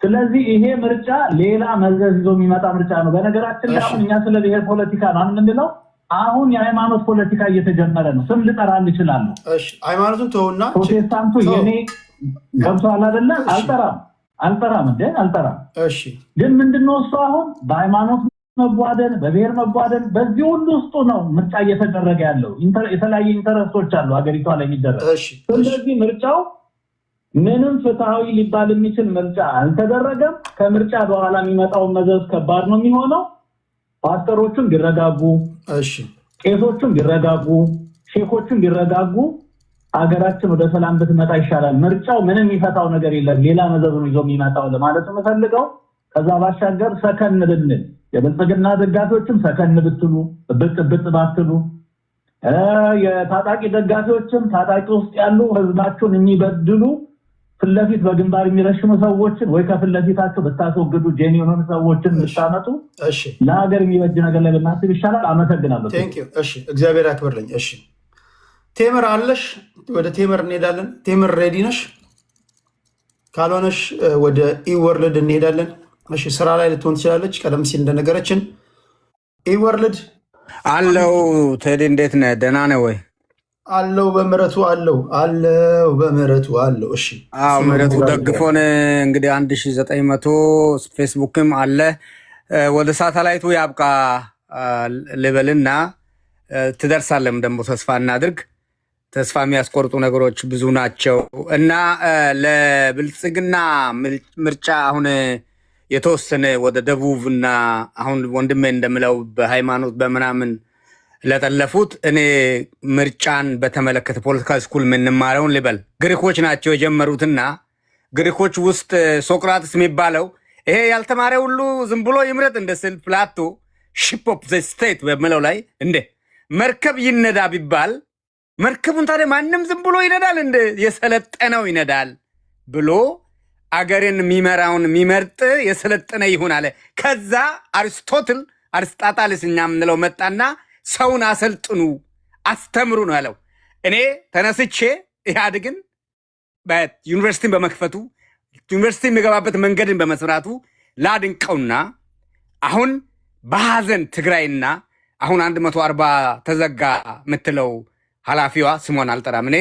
ስለዚህ ይሄ ምርጫ ሌላ መዘዝ ይዞ የሚመጣ ምርጫ ነው። በነገራችን ላይ አሁን እኛ ስለ ብሔር ፖለቲካ ነው የምንለው። አሁን የሃይማኖት ፖለቲካ እየተጀመረ ነው። ስም ልጠራል ይችላል። እሺ ሃይማኖቱን ተውና ፕሮቴስታንቱ የኔ ገብቷል አይደለ? አልጠራም እንዴ አልጠራም። እሺ ግን ምንድነው እሱ አሁን በሃይማኖት መጓደን በብሔር መጓደን በዚህ ሁሉ ውስጥ ነው ምርጫ እየተደረገ ያለው። የተለያየ ኢንተረስቶች አሉ ሀገሪቷ ላይ የሚደረግ። ስለዚህ ምርጫው ምንም ፍትሃዊ ሊባል የሚችል ምርጫ አልተደረገም። ከምርጫ በኋላ የሚመጣው መዘዝ ከባድ ነው የሚሆነው። ፓስተሮቹም ቢረጋጉ፣ ቄሶቹም ቢረጋጉ፣ ሼኮቹም ቢረጋጉ ሀገራችን ወደ ሰላም ብትመጣ ይሻላል። ምርጫው ምንም የሚፈታው ነገር የለም። ሌላ መዘዝ ነው ይዞ የሚመጣው ለማለት ነው የምፈልገው። ከዛ ባሻገር ሰከን ብንል የብልጽግና ደጋፊዎችም ሰከን ብትሉ ብጥ ባትሉ የታጣቂ ደጋፊዎችም ታጣቂ ውስጥ ያሉ ህዝባቸውን የሚበድሉ ፍለፊት በግንባር የሚረሽሙ ሰዎችን ወይ ከፍለፊታቸው ብታስወግዱ ጄኒዮን ሰዎችን ብታመጡ ለሀገር የሚበጅ ነገር ላይ ብናስብ ይሻላል። አመሰግናለሁ። እሺ እግዚአብሔር ያክብርልኝ። እሺ ቴምር አለሽ? ወደ ቴምር እንሄዳለን። ቴምር ሬዲ ነሽ? ካልሆነሽ ወደ ኢወርልድ እንሄዳለን። እሺ ስራ ላይ ልትሆን ትችላለች። ቀደም ሲል እንደነገረችን ኢወርልድ አለው። ቴዲ እንዴት ነህ? ደህና ነህ ወይ? አለው በምህረቱ አለው በምህረቱ አለው። እሺ አዎ ምህረቱ ደግፎን እንግዲህ 1900 ፌስቡክም አለ። ወደ ሳተላይቱ ያብቃ ልበልና ትደርሳለም። ደግሞ ተስፋ እናድርግ። ተስፋ የሚያስቆርጡ ነገሮች ብዙ ናቸው እና ለብልጽግና ምርጫ አሁን የተወሰነ ወደ ደቡብና አሁን ወንድሜ እንደምለው በሃይማኖት በምናምን ለጠለፉት እኔ ምርጫን በተመለከተ ፖለቲካል ስኩል የምንማረውን ልበል ግሪኮች ናቸው የጀመሩትና ግሪኮች ውስጥ ሶቅራጥስ የሚባለው ይሄ ያልተማረ ሁሉ ዝም ብሎ ይምረጥ እንደ ስል ፕላቶ ሺፕ ኦፍ ዘ ስቴት በሚለው ላይ እንደ መርከብ ይነዳ ቢባል መርከቡን ታዲያ ማንም ዝም ብሎ ይነዳል? እንደ የሰለጠነው ይነዳል ብሎ አገርን የሚመራውን የሚመርጥ የሰለጠነ ይሁን አለ። ከዛ አርስጣጣልስ እኛ የምንለው መጣና ሰውን አሰልጥኑ አስተምሩ ነው ያለው። እኔ ተነስቼ ኢህአዴግን ዩኒቨርሲቲን በመክፈቱ ዩኒቨርሲቲ የሚገባበት መንገድን በመስራቱ ላድንቀውና አሁን በሐዘን ትግራይና አሁን 140 ተዘጋ የምትለው ኃላፊዋ ስሟን አልጠራም እኔ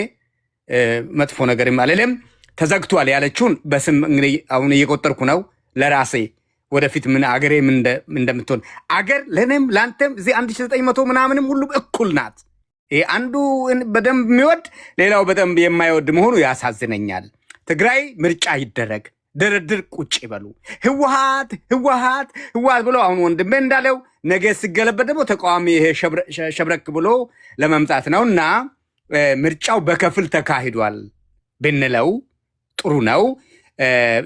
መጥፎ ነገርም አልልም ተዘግቷል ያለችውን በስም እንግዲህ አሁን እየቆጠርኩ ነው ለራሴ ወደፊት ምን አገሬ ምን እንደምትሆን አገር ለኔም ላንተም እዚህ 1900 ምናምንም ሁሉ እኩል ናት። ይሄ አንዱ በደንብ የሚወድ ሌላው በደንብ የማይወድ መሆኑ ያሳዝነኛል። ትግራይ ምርጫ ይደረግ፣ ድርድር ቁጭ ይበሉ። ህወሓት ብሎ አሁን ወንድሜ እንዳለው ነገ ሲገለበት ደግሞ ተቃዋሚ ይሄ ሸብረክ ብሎ ለመምጣት ነውና ምርጫው በከፍል ተካሂዷል ብንለው ጥሩ ነው።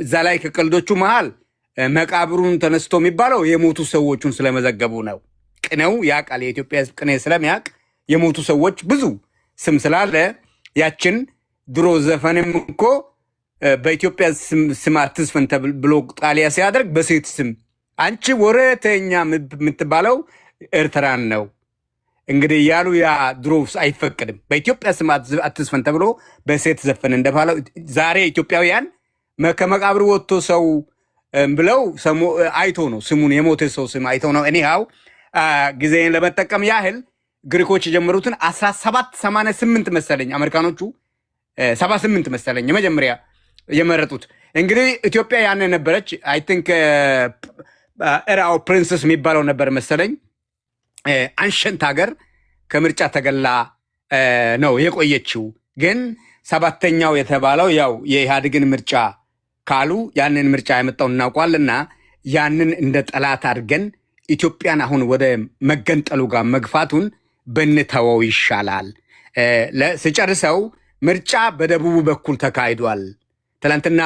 እዛ ላይ ከቀልዶቹ መሃል መቃብሩን ተነስቶ የሚባለው የሞቱ ሰዎቹን ስለመዘገቡ ነው። ቅኔው ያውቃል፣ የኢትዮጵያ ህዝብ ቅኔ ስለሚያውቅ የሞቱ ሰዎች ብዙ ስም ስላለ ያችን ድሮ ዘፈንም እኮ በኢትዮጵያ ስም አትዝፈን ብሎ ጣሊያ ሲያደርግ በሴት ስም አንቺ ወረተኛ የምትባለው ኤርትራን ነው እንግዲህ ያሉ ያ ድሮስ አይፈቅድም። በኢትዮጵያ ስም አትዝፈን ተብሎ በሴት ዘፈን እንደባለው ዛሬ ኢትዮጵያውያን ከመቃብር ወጥቶ ሰው ብለው አይቶ ነው ስሙን የሞተ ሰው ስም አይቶ ነው። እኒሃው ጊዜን ለመጠቀም ያህል ግሪኮች የጀመሩትን 1788 መሰለኝ አሜሪካኖቹ 78 መሰለኝ የመጀመሪያ የመረጡት። እንግዲህ ኢትዮጵያ ያነ ነበረች አይ ቲንክ ኤራው ፕሪንሰስ የሚባለው ነበር መሰለኝ አንሸንት ሀገር ከምርጫ ተገላ ነው የቆየችው። ግን ሰባተኛው የተባለው ያው የኢህአዴግን ምርጫ ካሉ ያንን ምርጫ ያመጣው እናውቋልና ያንን እንደ ጠላት አድርገን ኢትዮጵያን አሁን ወደ መገንጠሉ ጋር መግፋቱን ብንተወው ይሻላል። ስጨርሰው ምርጫ በደቡቡ በኩል ተካሂዷል። ትላንትና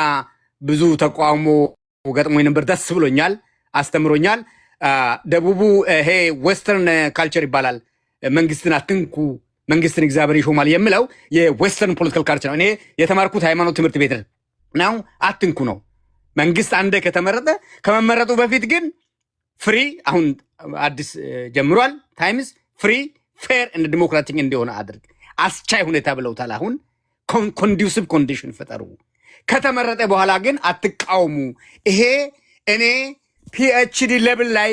ብዙ ተቃውሞ ገጥሞኝ ነበር። ደስ ብሎኛል፣ አስተምሮኛል። ደቡቡ ይሄ ዌስተርን ካልቸር ይባላል። መንግስትን አትንኩ፣ መንግስትን እግዚአብሔር ይሾማል የሚለው የዌስተርን ፖለቲካል ካልቸር ነው። እኔ የተማርኩት ሃይማኖት ትምህርት ቤት ነው። አትንኩ ነው። መንግስት አንደ ከተመረጠ ከመመረጡ በፊት ግን ፍሪ አሁን አዲስ ጀምሯል ታይምስ ፍሪ ፌር እና ዲሞክራቲክ እንደሆነ አድርግ አስቻይ ሁኔታ ብለውታል። አሁን ኮንዱሲቭ ኮንዲሽን ፈጠሩ። ከተመረጠ በኋላ ግን አትቃወሙ። ይሄ እኔ ፒኤችዲ ሌብል ላይ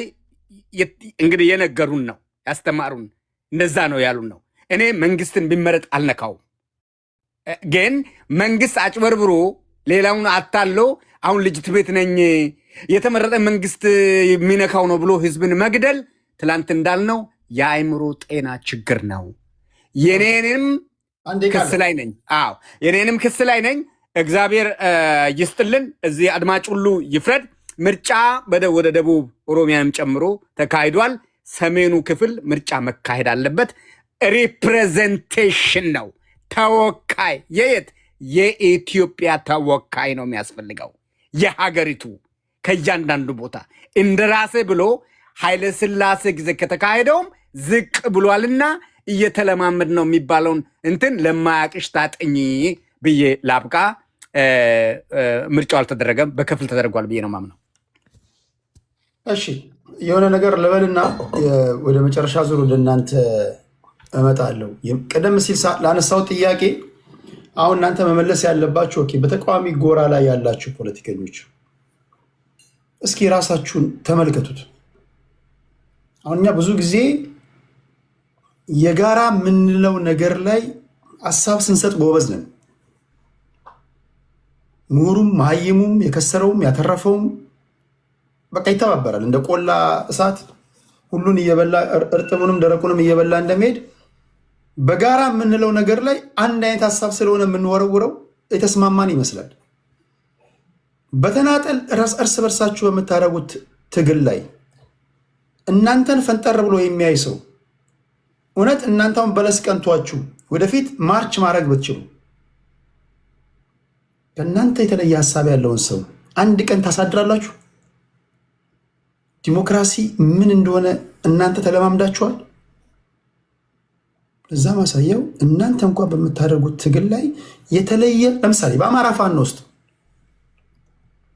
እንግዲህ የነገሩን ነው ያስተማሩን፣ እንደዛ ነው ያሉን ነው። እኔ መንግስትን ቢመረጥ አልነካውም። ግን መንግስት አጭበርብሮ ሌላውን አታሎ አሁን ልጅትቤት ነኝ የተመረጠ መንግስት የሚነካው ነው ብሎ ህዝብን መግደል ትላንት እንዳልነው የአእምሮ ጤና ችግር ነው። የኔንም ክስ ላይ ነኝ። አዎ የኔንም ክስ ላይ ነኝ። እግዚአብሔር ይስጥልን። እዚህ አድማጭ ሁሉ ይፍረድ። ምርጫ ወደ ደቡብ ኦሮሚያንም ጨምሮ ተካሂዷል። ሰሜኑ ክፍል ምርጫ መካሄድ አለበት። ሪፕሬዘንቴሽን ነው። ተወካይ የኢትዮጵያ ተወካይ ነው የሚያስፈልገው። የሀገሪቱ ከእያንዳንዱ ቦታ እንደራሴ ብሎ ኃይለ ሥላሴ ጊዜ ከተካሄደውም ዝቅ ብሏልና እየተለማመድ ነው የሚባለውን እንትን ለማያቅሽ ታጠኝ ብዬ ላብቃ። ምርጫው አልተደረገም፣ በክፍል ተደርጓል ብዬ ነው ማምነው። እሺ የሆነ ነገር ልበልና ወደ መጨረሻ ዙር ወደ እናንተ እመጣለሁ። ቀደም ሲል ላነሳው ጥያቄ አሁን እናንተ መመለስ ያለባችሁ በተቃዋሚ ጎራ ላይ ያላችሁ ፖለቲከኞች እስኪ ራሳችሁን ተመልከቱት። አሁን እኛ ብዙ ጊዜ የጋራ የምንለው ነገር ላይ ሀሳብ ስንሰጥ ጎበዝ ነን። ምሁሩም መሀይሙም የከሰረውም ያተረፈውም በቃ ይተባበራል። እንደ ቆላ እሳት ሁሉን እየበላ እርጥቡንም ደረቁንም እየበላ እንደሚሄድ በጋራ የምንለው ነገር ላይ አንድ አይነት ሀሳብ ስለሆነ የምንወረውረው የተስማማን ይመስላል። በተናጠል እርስ በርሳችሁ በምታደርጉት ትግል ላይ እናንተን ፈንጠር ብሎ የሚያይ ሰው እውነት እናንተውን በለስ ቀንቷችሁ ወደፊት ማርች ማድረግ ብትችሉ ከእናንተ የተለየ ሀሳብ ያለውን ሰው አንድ ቀን ታሳድራላችሁ? ዲሞክራሲ ምን እንደሆነ እናንተ ተለማምዳችኋል። እዛ ማሳየው እናንተ እንኳን በምታደርጉት ትግል ላይ የተለየ ለምሳሌ በአማራ ፋኖ ውስጥ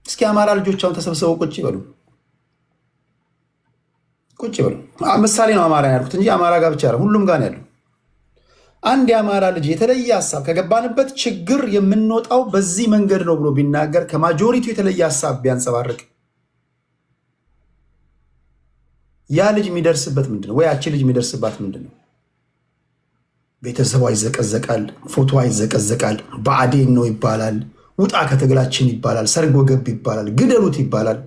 እስኪ አማራ ልጆቻውን ተሰብስበው ቁጭ ይበሉ። ምሳሌ ነው አማራ ያልኩት እንጂ አማራ ጋር ብቻ ሁሉም ጋር ያለው አንድ የአማራ ልጅ የተለየ ሀሳብ ከገባንበት ችግር የምንወጣው በዚህ መንገድ ነው ብሎ ቢናገር ከማጆሪቲው የተለየ ሀሳብ ቢያንጸባርቅ ያ ልጅ የሚደርስበት ምንድነው? ወይ ያቺ ልጅ የሚደርስባት ምንድነው? ቤተሰቧ ይዘቀዘቃል፣ ፎቶ ይዘቀዘቃል፣ ብአዴን ነው ይባላል፣ ውጣ ከትግላችን ይባላል፣ ሰርጎ ገብ ይባላል፣ ግደሉት ይባላል።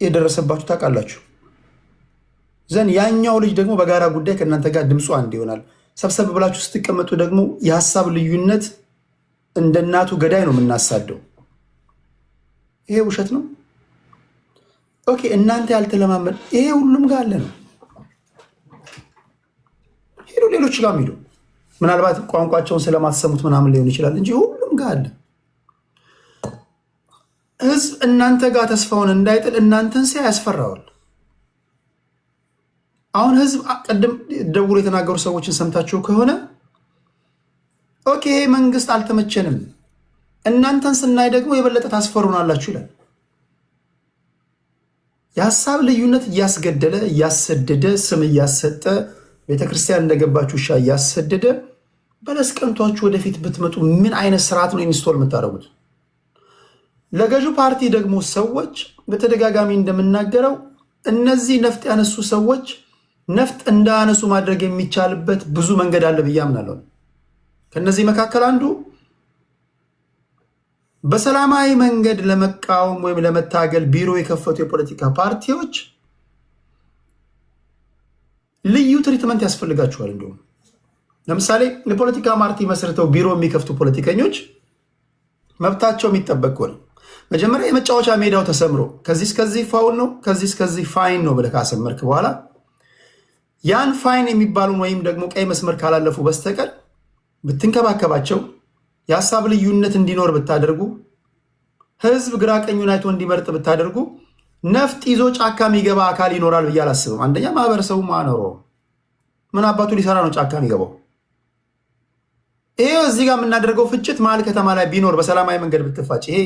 የደረሰባችሁ ታውቃላችሁ። ዘን ያኛው ልጅ ደግሞ በጋራ ጉዳይ ከእናንተ ጋር ድምፁ አንድ ይሆናል። ሰብሰብ ብላችሁ ስትቀመጡ ደግሞ የሀሳብ ልዩነት እንደ እናቱ ገዳይ ነው የምናሳደው። ይሄ ውሸት ነው። ኦኬ እናንተ ያልተለማመድ ይሄ ሁሉም ጋር አለ ነው። ሄዱ ሌሎች ጋር ሄዱ። ምናልባት ቋንቋቸውን ስለማትሰሙት ምናምን ሊሆን ይችላል እንጂ ሁሉም ጋር አለ። ህዝብ እናንተ ጋር ተስፋውን እንዳይጥል እናንተን ሲያ ያስፈራዋል። አሁን ህዝብ ቀደም ደውሎ የተናገሩ ሰዎችን ሰምታችሁ ከሆነ ኦኬ መንግስት አልተመቸንም፣ እናንተን ስናይ ደግሞ የበለጠ ታስፈሩናላችሁ ይላል። የሀሳብ ልዩነት እያስገደለ እያሰደደ ስም እያሰጠ ቤተክርስቲያን እንደገባችሁ ውሻ እያሰደደ በለስ ቀንቷችሁ ወደፊት ብትመጡ ምን አይነት ስርዓት ነው ኢንስቶል የምታደርጉት? ለገዢው ፓርቲ ደግሞ ሰዎች በተደጋጋሚ እንደምናገረው እነዚህ ነፍጥ ያነሱ ሰዎች ነፍጥ እንዳያነሱ ማድረግ የሚቻልበት ብዙ መንገድ አለ ብዬ አምናለሁ። ከነዚህ መካከል አንዱ በሰላማዊ መንገድ ለመቃወም ወይም ለመታገል ቢሮ የከፈቱ የፖለቲካ ፓርቲዎች ልዩ ትሪትመንት ያስፈልጋቸዋል። እንዲሁም ለምሳሌ የፖለቲካ ፓርቲ መስርተው ቢሮ የሚከፍቱ ፖለቲከኞች መብታቸው የሚጠበቅ ነው። መጀመሪያ የመጫወቻ ሜዳው ተሰምሮ ከዚህ እስከዚህ ፋውል ነው፣ ከዚህ እስከዚህ ፋይን ነው ብለህ ካሰመርክ በኋላ ያን ፋይን የሚባሉን ወይም ደግሞ ቀይ መስመር ካላለፉ በስተቀር ብትንከባከባቸው፣ የሀሳብ ልዩነት እንዲኖር ብታደርጉ፣ ህዝብ ግራ ቀኙን አይቶ እንዲመርጥ ብታደርጉ ነፍጥ ይዞ ጫካ የሚገባ አካል ይኖራል ብዬ አላስብም። አንደኛ ማህበረሰቡ ማኖሮ ምን አባቱ ሊሰራ ነው ጫካ የሚገባው? ይሄ እዚህ ጋር የምናደርገው ፍጭት መሀል ከተማ ላይ ቢኖር በሰላማዊ መንገድ ብትፋጭ፣ ይሄ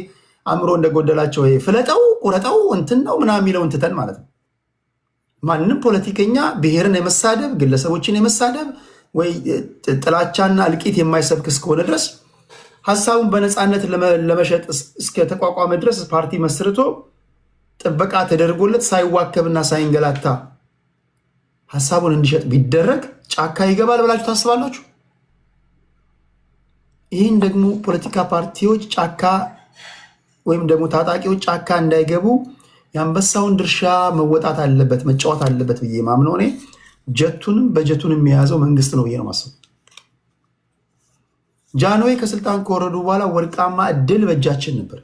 አእምሮ እንደጎደላቸው ይሄ ፍለጠው ቁረጠው እንትን ነው ምናምን የሚለውን ትተን ማለት ነው። ማንም ፖለቲከኛ ብሔርን የመሳደብ ግለሰቦችን የመሳደብ ወይ ጥላቻና እልቂት የማይሰብክ እስከሆነ ድረስ ሀሳቡን በነፃነት ለመሸጥ እስከ ተቋቋመ ድረስ ፓርቲ መስርቶ ጥበቃ ተደርጎለት ሳይዋከብና ሳይንገላታ ሀሳቡን እንዲሸጥ ቢደረግ ጫካ ይገባል ብላችሁ ታስባላችሁ? ይህን ደግሞ ፖለቲካ ፓርቲዎች ጫካ ወይም ደግሞ ታጣቂዎች ጫካ እንዳይገቡ የአንበሳውን ድርሻ መወጣት አለበት መጫወት አለበት ብዬ ማምነው እኔ ጀቱንም በጀቱንም የያዘው መንግስት ነው ብዬ ነው ማስበው። ጃንሆይ ከስልጣን ከወረዱ በኋላ ወርቃማ እድል በእጃችን ነበር።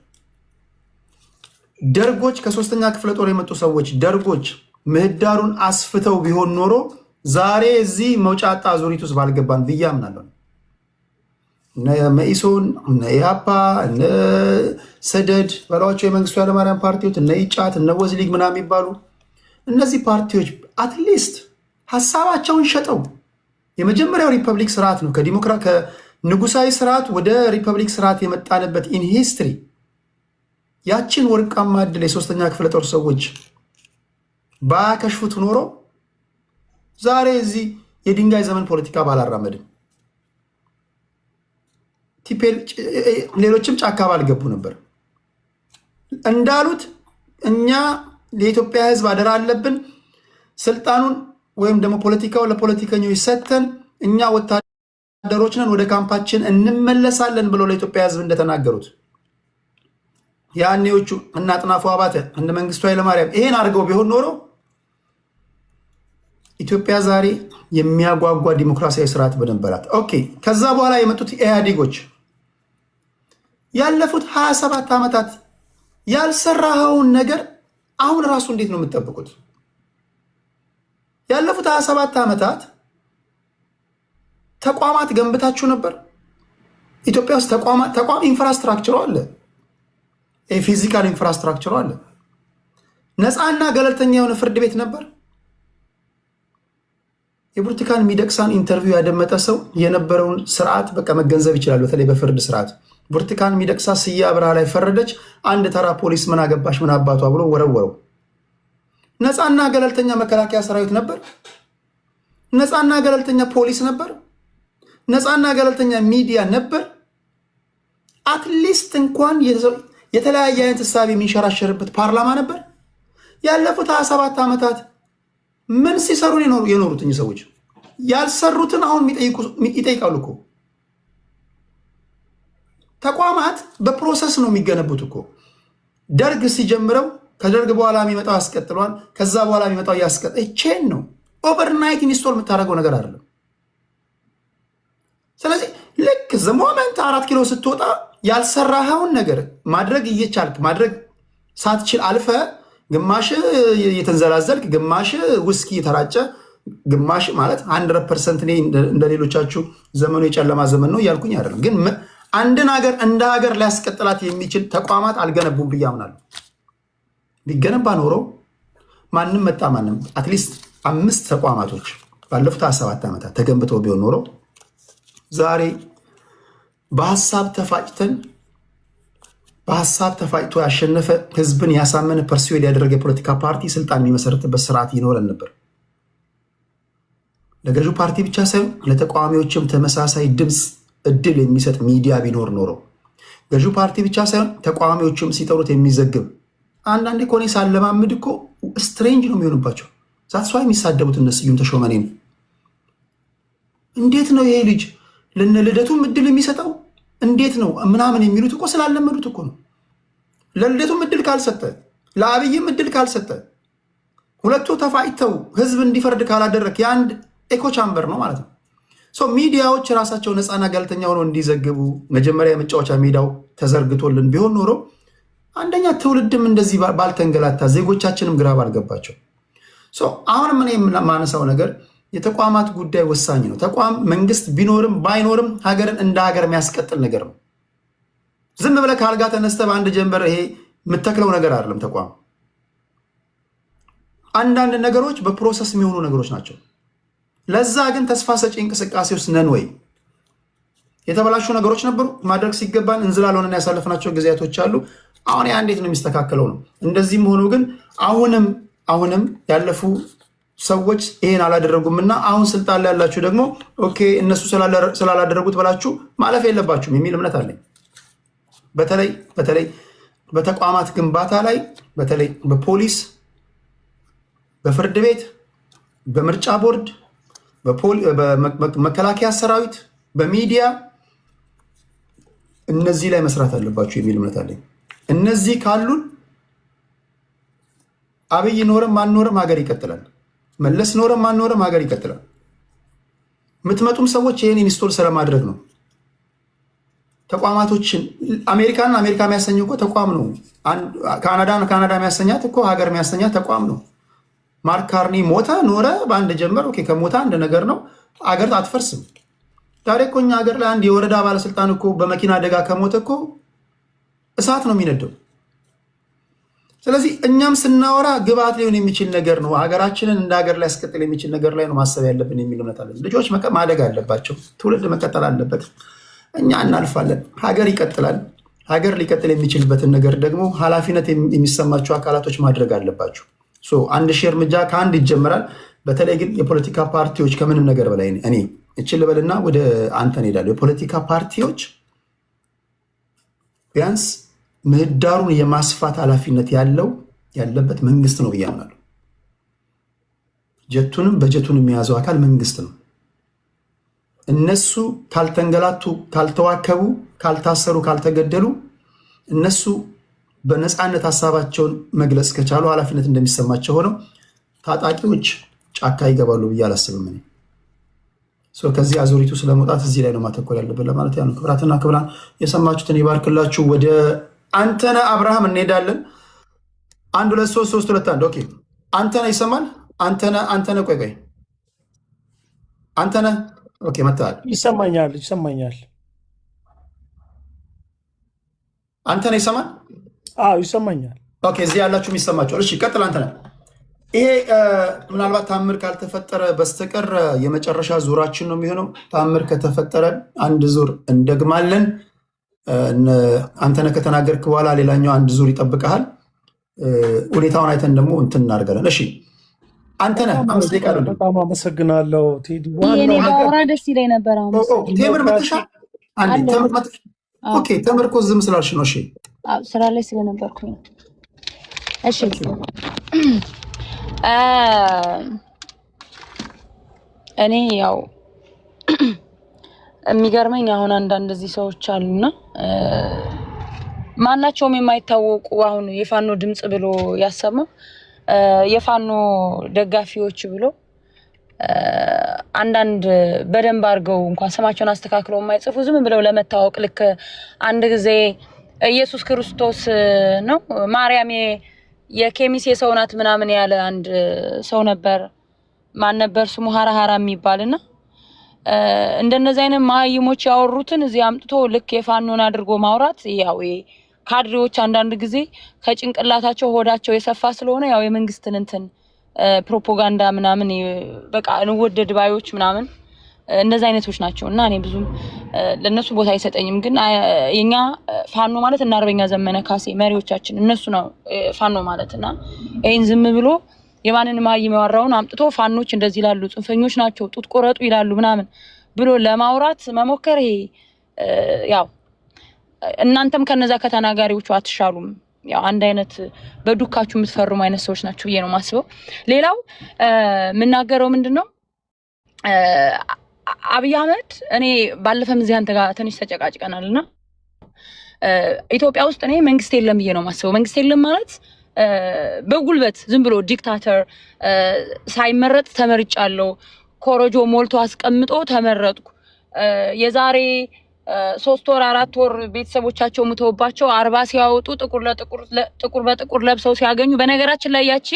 ደርጎች ከሶስተኛ ክፍለ ጦር የመጡ ሰዎች ደርጎች ምህዳሩን አስፍተው ቢሆን ኖሮ ዛሬ እዚህ መውጫጣ ዙሪት ውስጥ ባልገባን ብዬ አምናለሁ። እነ መኢሶን፣ እነ ኢሃፓ፣ እነ ሰደድ በሏቸው የመንግስቱ ኃይለማርያም ፓርቲዎች፣ እነ ኢጫት፣ እነ ወዝሊግ ምናምን የሚባሉ እነዚህ ፓርቲዎች አትሊስት ሀሳባቸውን ሸጠው የመጀመሪያው ሪፐብሊክ ስርዓት ነው ከንጉሳዊ ስርዓት ወደ ሪፐብሊክ ስርዓት የመጣንበት ኢን ሂስትሪ ያችን ወርቃማ ዕድል የሶስተኛ ክፍለ ጦር ሰዎች ባያከሽፉት ኖሮ ዛሬ እዚህ የድንጋይ ዘመን ፖለቲካ ባላራመድን፣ ሌሎችም ጫካ ባልገቡ ነበር። እንዳሉት እኛ የኢትዮጵያ ሕዝብ አደራ አለብን። ስልጣኑን ወይም ደግሞ ፖለቲካው ለፖለቲከኞች ሰጥተን እኛ ወታደሮች ነን፣ ወደ ካምፓችን እንመለሳለን ብለው ለኢትዮጵያ ሕዝብ እንደተናገሩት ያኔዎቹ እነ አጥናፉ አባተ እነ መንግስቱ ኃይለማርያም ይሄን አድርገው ቢሆን ኖሮ ኢትዮጵያ ዛሬ የሚያጓጓ ዲሞክራሲያዊ ስርዓት በነበራት። ኦኬ፣ ከዛ በኋላ የመጡት ኢህአዴጎች ያለፉት 27 ዓመታት ያልሰራኸውን ነገር አሁን ራሱ እንዴት ነው የምትጠብቁት? ያለፉት 27 ዓመታት ተቋማት ገንብታችሁ ነበር። ኢትዮጵያ ውስጥ ተቋም ኢንፍራስትራክቸሩ አለ፣ ፊዚካል ኢንፍራስትራክቸሩ አለ። ነፃና ገለልተኛ የሆነ ፍርድ ቤት ነበር። የብርቱካን ሚደቅሳን ኢንተርቪው ያደመጠ ሰው የነበረውን ስርዓት በቃ መገንዘብ ይችላል። በተለይ በፍርድ ስርዓት ብርቱካን ሚደቅሳ ስዬ አብርሃ ላይ ፈረደች። አንድ ተራ ፖሊስ ምን አገባሽ ምን አባቷ ብሎ ወረወረው። ነፃና ገለልተኛ መከላከያ ሰራዊት ነበር። ነፃና ገለልተኛ ፖሊስ ነበር። ነፃና ገለልተኛ ሚዲያ ነበር። አትሊስት እንኳን የተለያየ አይነት ሀሳብ የሚንሸራሸርበት ፓርላማ ነበር። ያለፉት 27 ዓመታት ምን ሲሰሩ የኖሩት እኚህ ሰዎች? ያልሰሩትን አሁን ይጠይቃሉ እኮ። ተቋማት በፕሮሰስ ነው የሚገነቡት እኮ። ደርግ ሲጀምረው ከደርግ በኋላ የሚመጣው ያስቀጥሏል፣ ከዛ በኋላ የሚመጣው ያስቀጥል። ቼን ነው፣ ኦቨርናይት ኢንስቶል የምታደርገው ነገር አይደለም። ስለዚህ ልክ ዘሞመንት 4 ኪሎ ስትወጣ ያልሰራኸውን ነገር ማድረግ እየቻልክ ማድረግ ሳትችል አልፈ ግማሽ የተንዘላዘልክ ግማሽ ውስኪ የተራጨ ግማሽ ማለት 100% እኔ እንደሌሎቻችሁ ዘመኑ የጨለማ ዘመን ነው እያልኩኝ አይደለም። ግን አንድን ሀገር እንደ ሀገር ሊያስቀጥላት የሚችል ተቋማት አልገነቡም ብዬ አምናለሁ። ቢገነባ ኖሮ ማንም መጣ ማንም አትሊስት 5 ተቋማቶች ባለፉት 27 ዓመታት ተገንብተው ቢሆን ኖሮ ዛሬ በሀሳብ ተፋጭቶ ያሸነፈ ህዝብን ያሳመነ ፐርሲዌድ ያደረገ የፖለቲካ ፓርቲ ስልጣን የሚመሰረትበት ስርዓት ይኖረን ነበር። ለገዢው ፓርቲ ብቻ ሳይሆን ለተቃዋሚዎችም ተመሳሳይ ድምፅ እድል የሚሰጥ ሚዲያ ቢኖር ኖሮ ገዢው ፓርቲ ብቻ ሳይሆን ተቃዋሚዎችም ሲጠሩት የሚዘግብ አንዳንዴ እኮ እኔ ሳለማምድ እኮ ስትሬንጅ ነው የሚሆንባቸው። ዛትስ ዋይ የሚሳደቡት እነ ስዩም ተሾመኔ ነው። እንዴት ነው ይሄ ልጅ ለነ ልደቱም እድል የሚሰጠው እንዴት ነው ምናምን የሚሉት እኮ ስላለመዱት እኮ ነው። ለልደቱም እድል ካልሰጠ ለአብይም እድል ካልሰጠ ሁለቱ ተፋይተው ህዝብ እንዲፈርድ ካላደረክ የአንድ ኤኮ ቻምበር ነው ማለት ነው። ሚዲያዎች ራሳቸው ነፃና ገለልተኛ ሆነው እንዲዘግቡ መጀመሪያ የመጫወቻ ሜዳው ተዘርግቶልን ቢሆን ኖሮ አንደኛ ትውልድም እንደዚህ ባልተንገላታ፣ ዜጎቻችንም ግራ ባልገባቸው። አሁንም እኔ የማነሳው ነገር የተቋማት ጉዳይ ወሳኝ ነው። ተቋም መንግስት ቢኖርም ባይኖርም ሀገርን እንደ ሀገር የሚያስቀጥል ነገር ነው። ዝም ብለህ ከአልጋ ተነስተህ በአንድ ጀንበር ይሄ የምተክለው ነገር አይደለም። ተቋም አንዳንድ ነገሮች በፕሮሰስ የሚሆኑ ነገሮች ናቸው። ለዛ ግን ተስፋ ሰጪ እንቅስቃሴ ውስጥ ነን ወይ? የተበላሹ ነገሮች ነበሩ ማድረግ ሲገባን እንዝላል ሆነን ያሳለፍናቸው ጊዜያቶች አሉ። አሁን ያ እንዴት ነው የሚስተካከለው ነው። እንደዚህም ሆኖ ግን አሁንም ያለፉ ሰዎች ይሄን አላደረጉምና አሁን ስልጣን ላይ ያላችሁ ደግሞ ኦኬ እነሱ ስላላደረጉት ብላችሁ ማለፍ የለባችሁም የሚል እምነት አለኝ። በተለይ በተቋማት ግንባታ ላይ በተለይ በፖሊስ፣ በፍርድ ቤት፣ በምርጫ ቦርድ፣ በመከላከያ ሰራዊት፣ በሚዲያ እነዚህ ላይ መስራት አለባችሁ የሚል እምነት አለኝ። እነዚህ ካሉን አብይ ኖረም ማንኖረም ሀገር ይቀጥላል። መለስ ኖረም ማንኖረም ሀገር ይቀጥላል። የምትመጡም ሰዎች ይህን ኢንስቶል ስለማድረግ ነው። ተቋማቶችን አሜሪካ የሚያሰኘው እኮ ተቋም ነው። ካናዳ የሚያሰኛት እኮ ሀገር የሚያሰኛት ተቋም ነው። ማርክ ካርኒ ሞተ ኖረ በአንድ ጀመር። ኦኬ ከሞተ አንድ ነገር ነው። አገር አትፈርስም። ዛሬ እኮ እኛ ሀገር ላይ አንድ የወረዳ ባለስልጣን እኮ በመኪና አደጋ ከሞተ እኮ እሳት ነው የሚነደው። ስለዚህ እኛም ስናወራ ግብአት ሊሆን የሚችል ነገር ነው። ሀገራችንን እንደ ሀገር ላይ ያስቀጥል የሚችል ነገር ላይ ነው ማሰብ ያለብን የሚል እምነት አለን። ልጆች ማደግ አለባቸው። ትውልድ መቀጠል አለበት። እኛ እናልፋለን፣ ሀገር ይቀጥላል። ሀገር ሊቀጥል የሚችልበትን ነገር ደግሞ ኃላፊነት የሚሰማቸው አካላቶች ማድረግ አለባቸው። አንድ ሺህ እርምጃ ከአንድ ይጀምራል። በተለይ ግን የፖለቲካ ፓርቲዎች ከምንም ነገር በላይ እኔ እችል ልበልና ወደ አንተ እንሄዳለሁ። የፖለቲካ ፓርቲዎች ቢያንስ ምህዳሩን የማስፋት ኃላፊነት ያለበት መንግስት ነው ብዬ አምናለሁ። ጀቱንም በጀቱን የሚያዘው አካል መንግስት ነው። እነሱ ካልተንገላቱ፣ ካልተዋከቡ፣ ካልታሰሩ፣ ካልተገደሉ እነሱ በነፃነት ሀሳባቸውን መግለጽ ከቻሉ ኃላፊነት እንደሚሰማቸው ሆነው ታጣቂዎች ጫካ ይገባሉ ብዬ አላስብም። ከዚህ አዙሪቱ ስለመውጣት እዚህ ላይ ነው ማተኮር ያለብን ለማለት ያ ነው። ክብራትና ክብራን የሰማችሁትን ይባርክላችሁ። ወደ አንተነህ አብርሃም እንሄዳለን። 1 2 3 3 2 1 ኦኬ። አንተነህ ይሰማል? አንተነህ ቆይ አንተነህ ኦኬ መጣል ይሰማኛል። አንተነህ ይሰማል? አዎ ይሰማኛል። ኦኬ እዚህ ያላችሁም ይሰማችኋል። እሺ ቀጥል አንተነህ። ይሄ ምናልባት ታምር ካልተፈጠረ በስተቀር የመጨረሻ ዙራችን ነው የሚሆነው። ታምር ከተፈጠረ አንድ ዙር እንደግማለን። አንተነህ ከተናገርክ በኋላ ሌላኛው አንድ ዙር ይጠብቀሃል። ሁኔታውን አይተን ደግሞ እንትን እናደርጋለን። እሺ አንተነህ 5 ደቂቃ ነው። በጣም አመሰግናለሁ ቴዲ። ደስ ይለኝ ነበር። ቴምር መጥሻ አንዴ ተምር መጥሽ። ኦኬ ተምር እኮ ዝም ስላልሽ ነው። እሺ ስራ ላይ ስለነበርኩኝ። እሺ እኔ ያው የሚገርመኝ አሁን አንዳንድ እዚህ ሰዎች አሉና ማናቸውም የማይታወቁ አሁን የፋኖ ድምጽ ብሎ ያሰማ የፋኖ ደጋፊዎች ብሎ አንዳንድ በደንብ አድርገው እንኳን ስማቸውን አስተካክለው የማይጽፉ ዝም ብለው ለመታወቅ ልክ አንድ ጊዜ ኢየሱስ ክርስቶስ ነው ማርያም የኬሚስ የሰው ናት ምናምን ያለ አንድ ሰው ነበር። ማን ነበር ስሙ? ሀራሃራ የሚባልና እንደነዚህ አይነት ማይሞች ያወሩትን እዚህ አምጥቶ ልክ የፋኖን አድርጎ ማውራት ያው ካድሬዎች አንዳንድ ጊዜ ከጭንቅላታቸው ሆዳቸው የሰፋ ስለሆነ ያው የመንግስትን እንትን ፕሮፓጋንዳ ምናምን በቃ እንወደድ ባዮች ምናምን እንደዚህ አይነቶች ናቸው እና እኔ ብዙም ለነሱ ቦታ አይሰጠኝም። ግን የኛ ፋኖ ማለት እና አርበኛ ዘመነ ካሴ መሪዎቻችን እነሱ ነው ፋኖ ማለትና ይሄን ዝም ብሎ የማንን ማይም ያወራውን አምጥቶ ፋኖች እንደዚህ ይላሉ፣ ጽንፈኞች ናቸው፣ ጡት ቆረጡ ይላሉ ምናምን ብሎ ለማውራት መሞከር ይሄ ያው እናንተም ከነዛ ከተናጋሪዎቹ አትሻሉም። ያው አንድ አይነት በዱካችሁ የምትፈርሙ አይነት ሰዎች ናቸው ብዬ ነው ማስበው። ሌላው የምናገረው ምንድነው አብይ አህመድ እኔ ባለፈም እዚህ አንተ ጋር ትንሽ ተጨቃጭቀናልና ኢትዮጵያ ውስጥ እኔ መንግስት የለም ብዬ ነው ማስበው። መንግስት የለም ማለት በጉልበት ዝም ብሎ ዲክታተር ሳይመረጥ ተመርጫለሁ፣ ኮረጆ ሞልቶ አስቀምጦ ተመረጥኩ፣ የዛሬ 3 ወር 4 ወር ቤተሰቦቻቸው ሙተውባቸው 40 ሲያወጡ ጥቁር በጥቁር ለብሰው ሲያገኙ በነገራችን ላይ ያቺ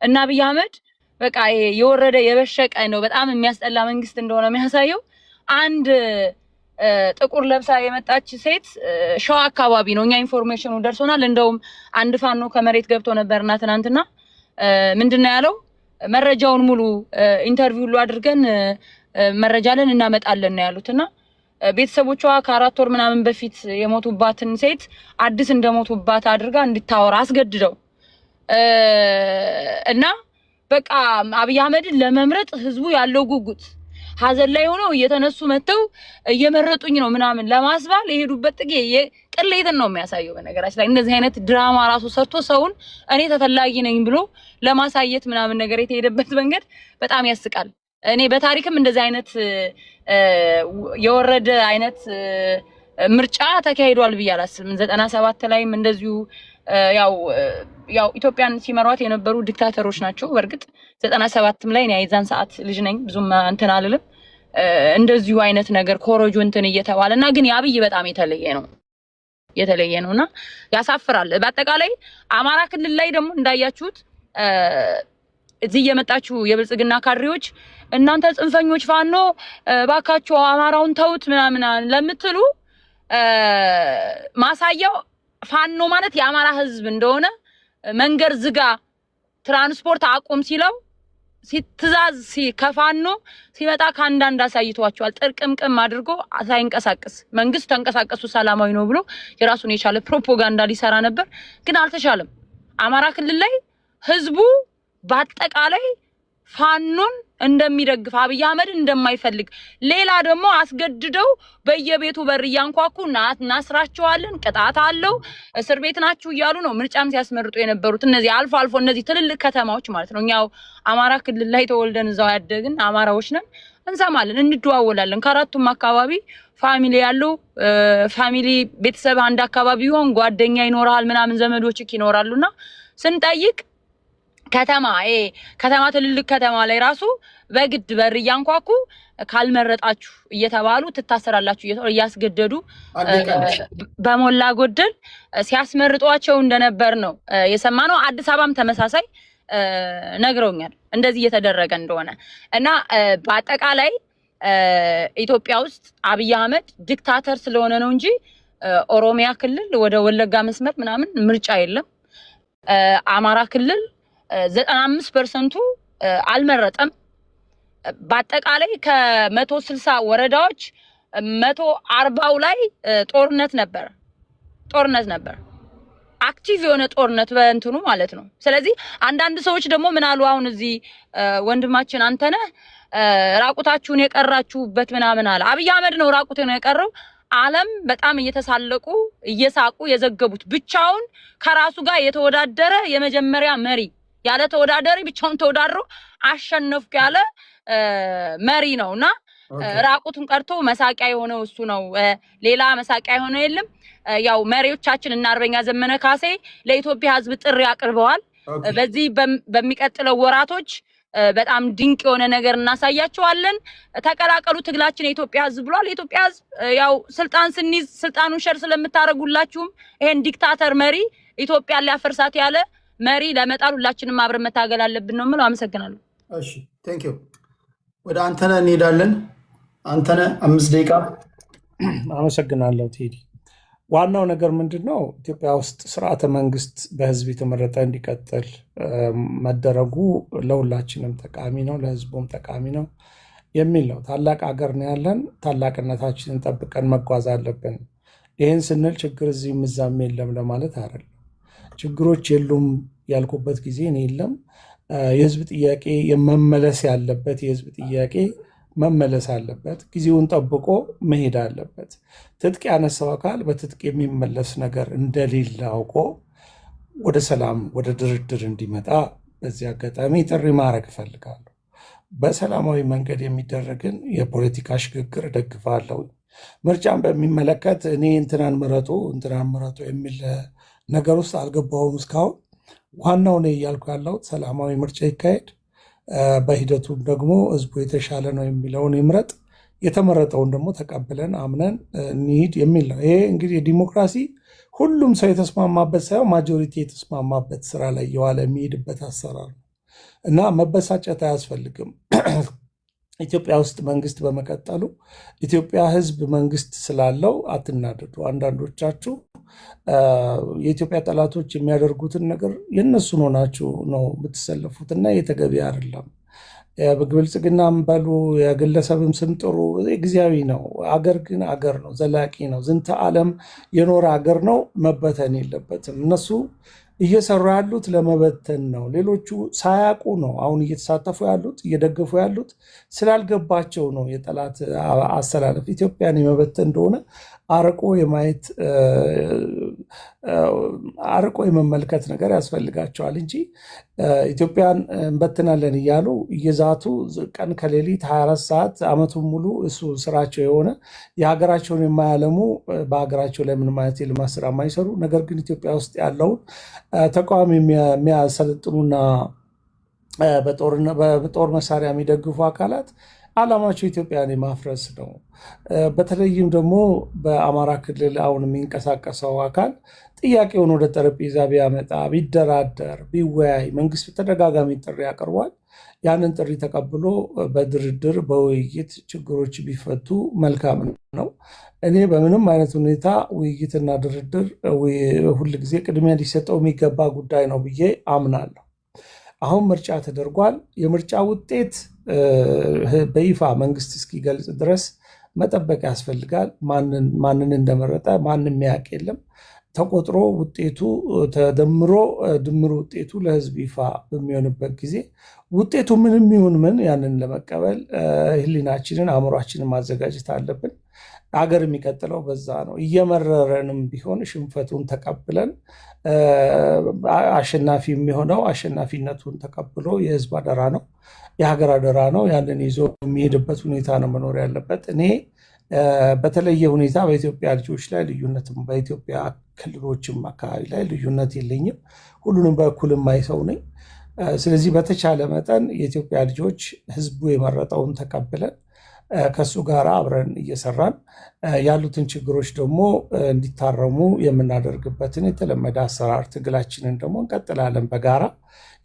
እና አብይ አህመድ በቃ የወረደ የበሸቀ ነው። በጣም የሚያስጠላ መንግስት እንደሆነ የሚያሳየው አንድ ጥቁር ለብሳ የመጣች ሴት ሸዋ አካባቢ ነው። እኛ ኢንፎርሜሽኑ ደርሶናል። እንደውም አንድ ፋኖ ከመሬት ገብቶ ነበርና ትናንትና ምንድነው ያለው? መረጃውን ሙሉ ኢንተርቪው ሁሉ አድርገን መረጃለን እናመጣለን ነው ያሉትና ቤተሰቦቿ ከ4 ወር ምናምን በፊት የሞቱባትን ሴት አዲስ እንደሞቱባት አድርጋ እንድታወራ አስገድደው እና በቃ አብይ አህመድን ለመምረጥ ህዝቡ ያለው ጉጉት ሀዘን ላይ ሆነው እየተነሱ መተው እየመረጡኝ ነው ምናምን ለማስባል የሄዱበት ጥጌ ቅሌትን ነው የሚያሳየው። በነገራችን ላይ እንደዚህ አይነት ድራማ ራሱ ሰርቶ ሰውን እኔ ተፈላጊ ነኝ ብሎ ለማሳየት ምናምን ነገር የተሄደበት መንገድ በጣም ያስቃል። እኔ በታሪክም እንደዚህ አይነት የወረደ አይነት ምርጫ ተካሂዷል ብዬ አላስብም። 97 ላይም እንደዚሁ ያው ኢትዮጵያን ሲመሯት የነበሩ ዲክታተሮች ናቸው። በርግጥ 97ም ላይ ነው የዛን ሰዓት ልጅ ነኝ ብዙም እንትን አልልም። እንደዚሁ አይነት ነገር ኮሮጆ እንትን እየተባለና ግን የአብይ በጣም የተለየ ነውና ያሳፍራል። በአጠቃላይ አማራ ክልል ላይ ደግሞ እንዳያችሁት እዚህ የመጣችሁ የብልጽግና ካድሬዎች እናንተ ጽንፈኞች ፋኖ ባካችሁ አማራውን ተውት ምናምን ለምትሉ ማሳያው ፋኖ ማለት የአማራ ህዝብ እንደሆነ መንገድ ዝጋ ትራንስፖርት አቁም ሲለው ሲትዛዝ ከፋኖ ሲመጣ ካንዳንድ አሳይቷቸዋል። ጥርቅምቅም አድርጎ ሳይንቀሳቀስ መንግስት ተንቀሳቀሱ ሰላማዊ ነው ብሎ የራሱን የቻለ ፕሮፓጋንዳ ሊሰራ ነበር፣ ግን አልተቻለም። አማራ ክልል ላይ ህዝቡ በአጠቃላይ ፋኖን እንደሚደግፍ አብይ አህመድ እንደማይፈልግ ሌላ ደግሞ አስገድደው በየቤቱ በር ያንኳኩ እናስራቸዋለን ቅጣት አለው እስር ቤት ናችሁ እያሉ ነው ምርጫም ሲያስመርጡ የነበሩት። እነዚህ አልፎ እነዚህ ትልልቅ ከተማዎች ማለት ነው። እኛው አማራ ክልል ላይ ተወልደን እዛው ያደግን አማራዎች ነን፣ እንሰማለን፣ እንደዋወላለን። ከአራቱም አካባቢ ፋሚሊ ያለው ፋሚሊ ቤተሰብ አንድ አካባቢ ይሆን ጓደኛ ይኖራል ምናምን ዘመዶችክ ይኖራሉና ስንጠይቅ ከተማ ትልልቅ ከተማ ላይ ራሱ በግድ በር ያንኳኩ ካልመረጣችሁ እየተባሉ ትታሰራላችሁ እያስገደዱ በሞላ ጎደል ሲያስመርጧቸው እንደነበር ነው የሰማነው። አዲስ አበባም ተመሳሳይ ነግረውኛል እንደዚህ እየተደረገ እንደሆነ እና በአጠቃላይ ኢትዮጵያ ውስጥ አብይ አህመድ ዲክታተር ስለሆነ ነው እንጂ ኦሮሚያ ክልል ወደ ወለጋ መስመር ምናምን ምርጫ የለም። አማራ ክልል 95% አልመረጠም። በአጠቃላይ ከ160 ወረዳዎች 140ው ላይ ጦርነት ነበር። አክቲቭ የሆነ ጦርነት በእንትኑ ማለት ነው። ስለዚህ አንዳንድ ሰዎች ደግሞ ምን አሉ፣ አሁን እዚህ ወንድማችን አንተነህ ራቁታችሁን የቀራችሁበት ምናምን አለ። አብይ አህመድ ነው ራቁት ነው የቀረው። ዓለም በጣም እየተሳለቁ እየሳቁ የዘገቡት ብቻውን ከራሱ ጋር የተወዳደረ የመጀመሪያ መሪ ያለ ተወዳዳሪ ብቻውን ተወዳድሮ አሸነፍኩ ያለ መሪ ነውና ራቁቱን ቀርቶ መሳቂያ የሆነው እሱ ነው። ሌላ መሳቂያ የሆነው የለም። ያው መሪዎቻችን እና አርበኛ ዘመነ ካሴ ለኢትዮጵያ ሕዝብ ጥሪ አቅርበዋል። በዚህ በሚቀጥለው ወራቶች በጣም ድንቅ የሆነ ነገር እናሳያቸዋለን። ተቀላቀሉ ትግላችን የኢትዮጵያ ሕዝብ ብሏል። የኢትዮጵያ ሕዝብ ያው ስልጣን ስንይዝ ስልጣኑን ሸር ስለምታረጉላችሁም ይሄን ዲክታተር መሪ ኢትዮጵያ ሊያፈርሳት ያለ መሪ ለመጣል ሁላችንም አብረን መታገል አለብን ነው የምለው። አመሰግናለሁ። እሺ ቴንክ ዩ። ወደ አንተነህ እንሄዳለን። አንተነህ 5 ደቂቃ። አመሰግናለሁ ቴዲ። ዋናው ነገር ምንድነው? ኢትዮጵያ ውስጥ ስርዓተ መንግስት በህዝብ የተመረጠ እንዲቀጥል መደረጉ ለሁላችንም ጠቃሚ ነው፣ ለህዝቡም ጠቃሚ ነው የሚል ነው። ታላቅ ሀገር ነው ያለን። ታላቅነታችንን ጠብቀን መጓዝ አለብን። ይህን ስንል ችግር እዚህም እዛም የለም ለማለት አይደለም። ችግሮች የሉም ያልኩበት ጊዜ እኔ የለም። የህዝብ ጥያቄ መመለስ ያለበት የህዝብ ጥያቄ መመለስ አለበት። ጊዜውን ጠብቆ መሄድ አለበት። ትጥቅ ያነሳው አካል በትጥቅ የሚመለስ ነገር እንደሌለ አውቆ ወደ ሰላም ወደ ድርድር እንዲመጣ በዚህ አጋጣሚ ጥሪ ማድረግ እፈልጋለሁ። በሰላማዊ መንገድ የሚደረግን የፖለቲካ ሽግግር እደግፋለሁ። ምርጫን በሚመለከት እኔ እንትናን ምረጡ የሚል ነገር ውስጥ አልገባሁም እስካሁን። ዋናው ነው እያልኩ ያለሁት ሰላማዊ ምርጫ ይካሄድ፣ በሂደቱም ደግሞ ህዝቡ የተሻለ ነው የሚለውን ይምረጥ፣ የተመረጠውን ደግሞ ተቀብለን አምነን እንሂድ የሚል ነው። ይሄ እንግዲህ ዲሞክራሲ ሁሉም ሰው የተስማማበት ሳይሆን ማጆሪቲ የተስማማበት ስራ ላይ የዋለ የሚሄድበት አሰራር ነው እና መበሳጨት አያስፈልግም። ኢትዮጵያ ውስጥ መንግስት በመቀጠሉ ኢትዮጵያ ህዝብ መንግስት ስላለው አትናደዱ። አንዳንዶቻችሁ የኢትዮጵያ ጠላቶች የሚያደርጉትን ነገር የእነሱን ሆናችሁ ነው የምትሰለፉት እና የተገቢ አይደለም። ብልጽግናም በሉ የግለሰብም ስም ጥሩ ጊዜያዊ ነው። አገር ግን አገር ነው፣ ዘላቂ ነው፣ ዝንተ ዓለም የኖረ አገር ነው፣ መበተን የለበትም። እነሱ እየሰሩ ያሉት ለመበተን ነው። ሌሎቹ ሳያውቁ ነው አሁን እየተሳተፉ ያሉት እየደገፉ ያሉት ስላልገባቸው ነው። የጠላት አሰላለፍ ኢትዮጵያን የመበተን እንደሆነ አርቆ የማየት አርቆ የመመልከት ነገር ያስፈልጋቸዋል እንጂ ኢትዮጵያን እንበትናለን እያሉ እየዛቱ ቀን ከሌሊት 24 ሰዓት ዓመቱን ሙሉ እሱ ስራቸው የሆነ የሀገራቸውን የማያለሙ በሀገራቸው ላይ ምንም አይነት የልማት ስራ የማይሰሩ ነገር ግን ኢትዮጵያ ውስጥ ያለውን ተቃዋሚ የሚያሰለጥኑና በጦር መሳሪያ የሚደግፉ አካላት ዓላማቸው ኢትዮጵያን የማፍረስ ነው። በተለይም ደግሞ በአማራ ክልል አሁን የሚንቀሳቀሰው አካል ጥያቄውን ወደ ጠረጴዛ ቢያመጣ ቢደራደር ቢወያይ መንግስት በተደጋጋሚ ጥሪ አቅርቧል። ያንን ጥሪ ተቀብሎ በድርድር በውይይት ችግሮች ቢፈቱ መልካም ነው። እኔ በምንም አይነት ሁኔታ ውይይትና ድርድር ሁልጊዜ ቅድሚያ ሊሰጠው የሚገባ ጉዳይ ነው ብዬ አምናለሁ። አሁን ምርጫ ተደርጓል። የምርጫ ውጤት በይፋ መንግስት እስኪገልጽ ድረስ መጠበቅ ያስፈልጋል። ማንን እንደመረጠ ማንም ያውቅ የለም። ተቆጥሮ ውጤቱ ተደምሮ ድምር ውጤቱ ለህዝብ ይፋ በሚሆንበት ጊዜ ውጤቱ ምንም ይሁን ምን ያንን ለመቀበል ህሊናችንን አእምሯችንን ማዘጋጀት አለብን። ሀገር የሚቀጥለው በዛ ነው። እየመረረንም ቢሆን ሽንፈቱን ተቀብለን አሸናፊ የሚሆነው አሸናፊነቱን ተቀብሎ የህዝብ አደራ ነው፣ የሀገር አደራ ነው። ያንን ይዞ የሚሄድበት ሁኔታ ነው መኖር ያለበት። እኔ በተለየ ሁኔታ በኢትዮጵያ ልጆች ላይ ልዩነትም በኢትዮጵያ ክልሎችም አካባቢ ላይ ልዩነት የለኝም። ሁሉንም በእኩል የማይሰው ነኝ። ስለዚህ በተቻለ መጠን የኢትዮጵያ ልጆች ህዝቡ የመረጠውን ተቀብለን ከሱ ጋር አብረን እየሰራን ያሉትን ችግሮች ደግሞ እንዲታረሙ የምናደርግበትን የተለመደ አሰራር ትግላችንን ደግሞ እንቀጥላለን። በጋራ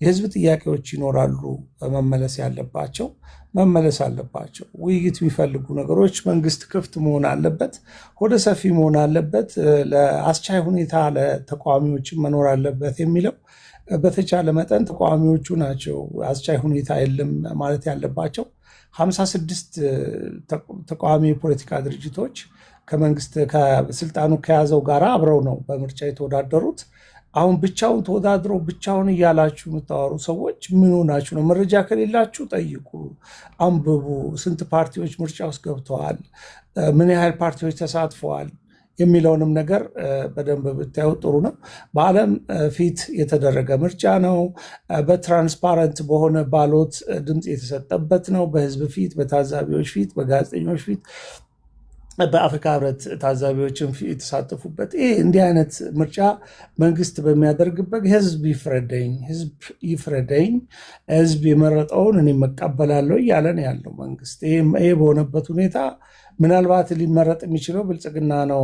የህዝብ ጥያቄዎች ይኖራሉ፣ መመለስ ያለባቸው መመለስ አለባቸው። ውይይት የሚፈልጉ ነገሮች መንግስት ክፍት መሆን አለበት፣ ወደ ሰፊ መሆን አለበት፣ ለአስቻይ ሁኔታ ለተቃዋሚዎችን መኖር አለበት የሚለው በተቻለ መጠን ተቃዋሚዎቹ ናቸው አስቻይ ሁኔታ የለም ማለት ያለባቸው። 56 ተቃዋሚ የፖለቲካ ድርጅቶች ከመንግስት ከስልጣኑ ከያዘው ጋር አብረው ነው በምርጫ የተወዳደሩት። አሁን ብቻውን ተወዳድሮ ብቻውን እያላችሁ የምታወሩ ሰዎች ምን ሆናችሁ ነው? መረጃ ከሌላችሁ ጠይቁ፣ አንብቡ። ስንት ፓርቲዎች ምርጫ ውስጥ ገብተዋል፣ ምን ያህል ፓርቲዎች ተሳትፈዋል የሚለውንም ነገር በደንብ ብታዩ ጥሩ ነው። በዓለም ፊት የተደረገ ምርጫ ነው። በትራንስፓረንት በሆነ ባሎት ድምፅ የተሰጠበት ነው። በህዝብ ፊት፣ በታዛቢዎች ፊት፣ በጋዜጠኞች ፊት፣ በአፍሪካ ህብረት ታዛቢዎችን የተሳተፉበት ይህ እንዲህ አይነት ምርጫ መንግስት በሚያደርግበት ህዝብ ይፍረደኝ፣ ህዝብ ይፍረደኝ፣ ህዝብ የመረጠውን እኔ መቀበላለሁ እያለ ነው ያለው መንግስት። ይሄ በሆነበት ሁኔታ ምናልባት ሊመረጥ የሚችለው ብልጽግና ነው፣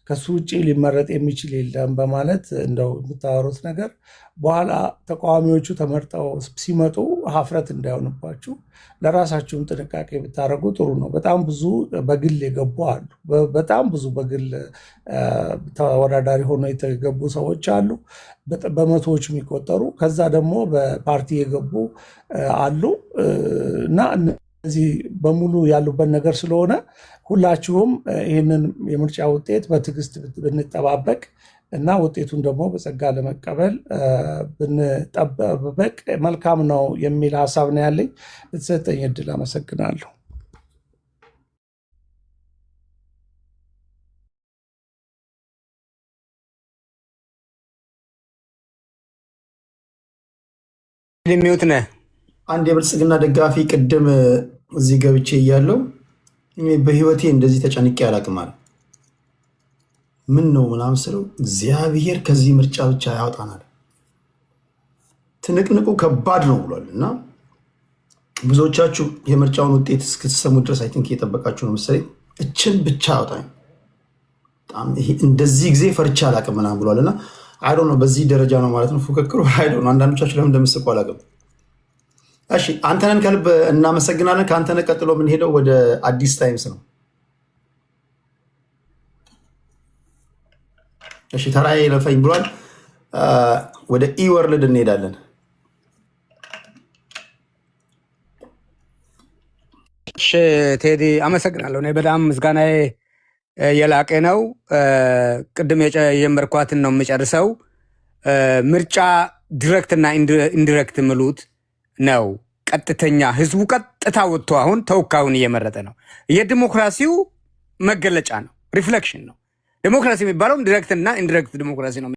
ከሱ ውጭ ሊመረጥ የሚችል የለም በማለት እንደው የምታወሩት ነገር በኋላ ተቃዋሚዎቹ ተመርጠው ሲመጡ ሀፍረት እንዳይሆንባችሁ ለራሳችሁም ጥንቃቄ ብታደርጉ ጥሩ ነው። በጣም ብዙ በግል የገቡ አሉ። በጣም ብዙ በግል ተወዳዳሪ ሆኖ የተገቡ ሰዎች አሉ፣ በመቶዎች የሚቆጠሩ። ከዛ ደግሞ በፓርቲ የገቡ አሉ እና እዚህ በሙሉ ያሉበት ነገር ስለሆነ ሁላችሁም ይህንን የምርጫ ውጤት በትዕግስት ብንጠባበቅ እና ውጤቱን ደግሞ በጸጋ ለመቀበል ብንጠባበቅ መልካም ነው የሚል ሀሳብ ነው ያለኝ። ለተሰጠኝ እድል አመሰግናለሁ። ሚውት ነህ። አንድ የብልጽግና ደጋፊ ቅድም እዚህ ገብቼ እያለው በህይወቴ እንደዚህ ተጨንቄ አላውቅም አለ። ምን ነው ምናምን ስለው እግዚአብሔር ከዚህ ምርጫ ብቻ ያወጣናል፣ ትንቅንቁ ከባድ ነው ብሏል። እና ብዙዎቻችሁ የምርጫውን ውጤት እስክትሰሙ ድረስ አይ ቲንክ እየጠበቃችሁ ነው መሰለኝ። እችን ብቻ ያወጣኝ እንደዚህ ጊዜ ፈርቻ አላውቅም ምናምን ብሏል። እና አይ ዶንት ኖ በዚህ ደረጃ ነው ማለት ነው ፉክክሩ። አይ ዶንት ኖ አንዳንዶቻችሁ ለምን እንደምትስቁ አላውቅም። እሺ አንተነን ከልብ እናመሰግናለን። ከአንተነ ቀጥሎ የምንሄደው ወደ አዲስ ታይምስ ነው። እሺ ተራዬ ለፈኝ ብሏል። ወደ ኢወርልድ እንሄዳለን። እሺ ቴዲ አመሰግናለሁ። እኔ በጣም ምስጋናዬ የላቀ ነው። ቅድም የጀመርኳትን ነው የምጨርሰው። ምርጫ ዲሬክትና ኢንዲሬክት ምሉት ነው። ቀጥተኛ ህዝቡ ቀጥታ ወጥቶ አሁን ተወካዩን እየመረጠ ነው። የዲሞክራሲው መገለጫ ነው፣ ሪፍሌክሽን ነው። ዲሞክራሲ የሚባለው ዲሬክትና ኢንዲሬክት ዲሞክራሲ ነው።